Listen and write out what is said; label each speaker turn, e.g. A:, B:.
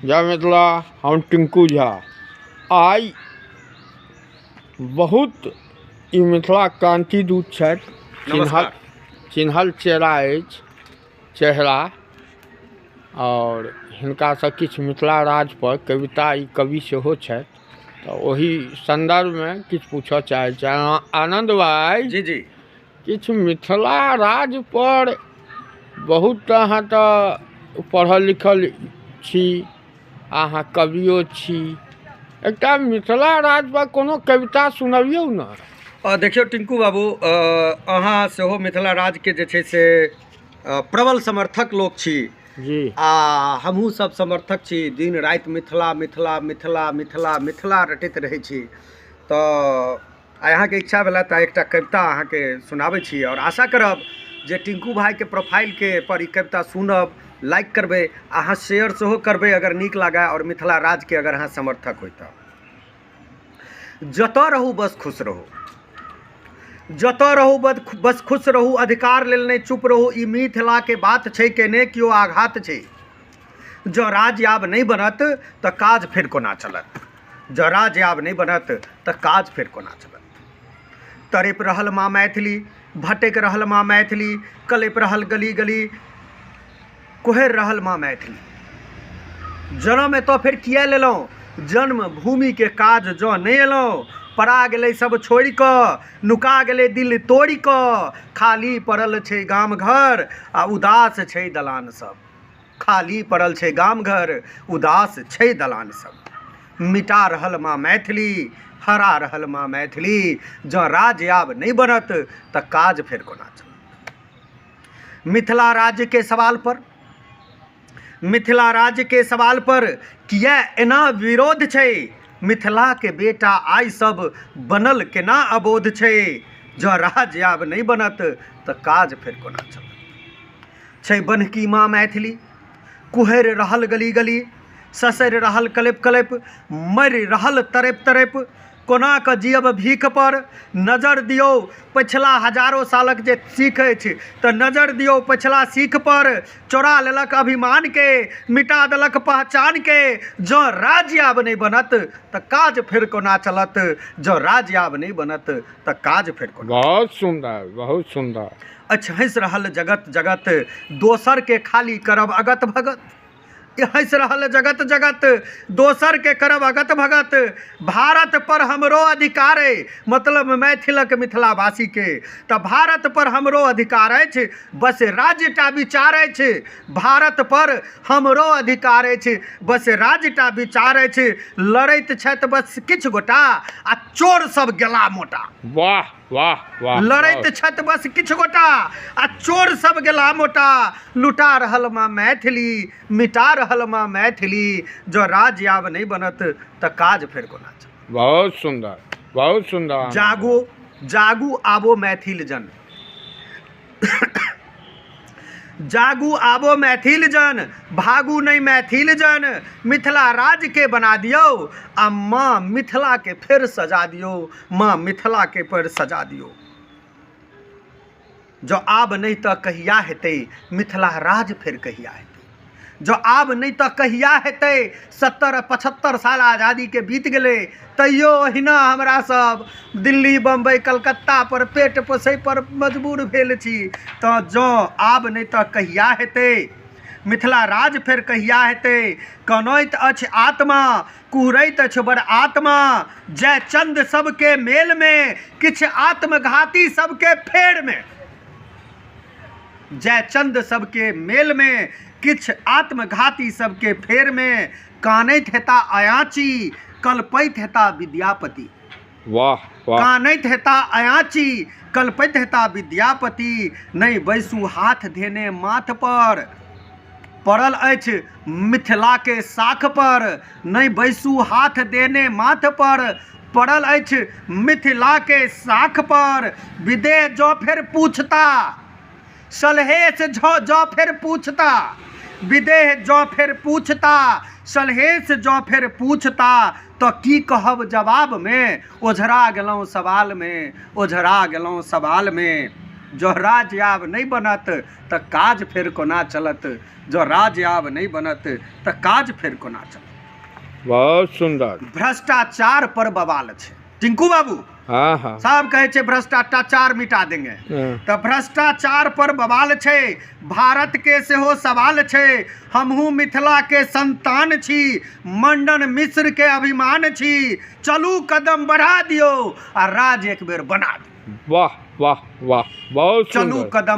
A: जय मिथिला। हम टिंकू झा। आइ बहुत ई मिथिला क्रांति दूत छथि। चिन्हल चेहरा अछि चेहरा, और हिनकासँ किछु मिथिला राज पर कविता ई कवि सेहो छथि। तऽ ओही संदर्भमे किछु पूछऽ चाहै छी। आनन्द भाई
B: जी जी
A: किछु मिथिला राज पर बहुत अहाँ तऽ पढ़ल लिखल छी, अहाँ कवियो छी, एकटा मिथिला राज पर कोनो कविता सुनबियौ ने।
B: देखियौ टिंकू बाबू, अहाँ सेहो मिथिला राजके जे छै से प्रबल समर्थक लोक छी
A: जी।
B: आ हमहूँ सब समर्थक छी। दिन राति मिथिला मिथिला मिथिला मिथिला मिथिला रटैत रहै छी। तऽ आइ अहाँके इच्छा भेला तऽ एकटा कविता अहाँके सुनाबै छी, और आशा करब जे टिंकू भाइके प्रोफाइलके पर ई कविता सुनब, लाइक करबै, अहाँ शेयर सेहो करबै अगर नीक लागय, और मिथिला राजके अगर अहाँ समर्थक होइ तऽ। जतऽ रहू बस खुश रहू, जतऽ रहू बस खुश रहू, अधिकार लेल नहि चुप रहू, ई मिथिलाके बात छै, केने केओ आघात छै। जँ राज आब नहि बनत तऽ काज फेर कोना चलत, जँ राज आब नहि बनत तऽ काज फेर कोना चलत। तड़पि रहल माँ मैथिली, भटकि रहल माँ मैथिली, कलपि रहल गली गली, कोहरि रहल माँ मैथिली। जन्म एतऽ फेर किए लेलहुँ, जन्मभूमिके काज जँ नहि अएलहुँ, पड़ा गेलै सब छोड़ि कऽ, नुका गेलै दिल तोड़ि कऽ, खाली पड़ल छै गाम घर आ उदास छै दलान सब। खाली पड़ल छै गाम घर, उदास छै दलान सब। मिटा रहल माँ मैथिली, हरा रहल माँ मैथिली, जँ राज आब नहि बनत तऽ काज फेर कोना चलत। मिथिला राज्यके सवाल पर, मिथिला राज्यके सवाल पर किए एना विरोध छै। मिथिलाके बेटा आइ सब बनल केना अबोध छै। जँ राज आब नहि बनत तऽ काज फेर कोना चलत। छै बनकी माँ मैथिली, कुहरि रहल गली गली, ससरि रहल कलप कलप, मरि रहल तरप तरप, कोना कऽ जियब भीख पर। नजर दियौ पछिला हजारों सालक जे सीख अछि तऽ नजर दियौ पछिला सीख पर। चोरा लेलक अभिमानके, मिटा देलक पहचानके, जँ राज्य आब नहि बनत तऽ काज फेर कोना चलत। जँ राज्य आब नहीं बनत तऽ काज फेर कोना।
A: बहुत सुंदर, बहुत सुंदर।
B: अच्छा, हंसि रहल जगत जगत, दोसर के खाली करब अगत भगत। हंसि रहल जगत जगत, दोसर के करब अगत भगत। भारत पर हमरो अधिकार है, मतलब मैथिलक मिथिलावासी के तऽ भारत पर हमरो अधिकार अछि, बस राज्यटा विचार अछि। भारत पर हमरो अधिकार अछि, बस राज्यटा विचार अछि। लड़ैत छथि बस किछु गोटा आ चोर सब गेला मोटा।
A: वाह वाह वाह।
B: लड़ैत छथि बस किछु गोटा आ चोर सब गेला मोटा। लुटा रहल माँ मैथिली, मिटा रहल माँ मैथिली, जो राज्य आब नहीं बनत तऽ काज फेर कोना चलत।
A: बहुत सुंदर, बहुत सुंदर।
B: जागो जागू आबो मैथिल जन, जागू आबो मैथिल जन, भागू नहीं मैथिल जन। मिथिला राज के बना दियो आ माँ मिथिला के फिर सजा दियो, माँ मिथिला के पर सजा दियो। जो आब नहीं तो कहिया हेतै मिथिला राज फिर कहिया हेतै। जो आब नहीं तो कहिया हेतै। 70-75 साल आज़ादी के बीत गेलै, तैयो ओहिना हमरा सब दिल्ली बम्बई कलकत्ता पर पेट पोसै पर मजबूर भेल छी। तो जो आब नहीं तो कहिया हेतै मिथिला राज फेर कहिया हेतै। कनैत अछि आत्मा, कुहरैत अछि बड़ आत्मा, जय चंद सबके मेल में, किछ आत्मघाती सबके फेर में। जय चंद सबके मेल में, किछ आत्मघाती सबके फेर में। कानैत हेता अयाची, कल्पैत हेता विद्यापति।
A: वाह वाह।
B: कानैत हेता अयाची, कल्पैत हेता विद्यापति, नहीं बैसू हाथ धेने माथ पर। पड़ल अछि मिथिला के साख पर, नहीं बैसू हाथ देने माथ पर। पड़ल अछि मिथिला के साख पर, विदेह जो फिर पूछता, सलहेश जो फिर पूछता, विदेह जो फिर पूछता, सलहेश जो फिर पूछता। तो की कहब जवाब में, ओझरा गेलौं सवाल में, ओझरा गेलौं सवाल में। जो राज आब नहीं बनत तो काज फेर कोना चलत, जो राज आब नहीं बनत तो काज फेर कोना चलत।
A: बहुत सुंदर।
B: भ्रष्टाचार पर बवाल छे टिंकू बाबू।
A: हाँ हाँ
B: सब कहे छे भ्रष्टाचार मिटा देंगे,
A: हाँ।
B: तो भ्रष्टाचार पर बवाल छे। भारत के सेहो सवाल छे। हमहू मिथिला के संतान छी, मंडन मिश्र के अभिमान छी। चलू कदम बढ़ा दियो आ राज एक बेर बना दियो।
A: वाह वाह वाह, बहुत
B: चलू
A: सुंदर।
B: कदम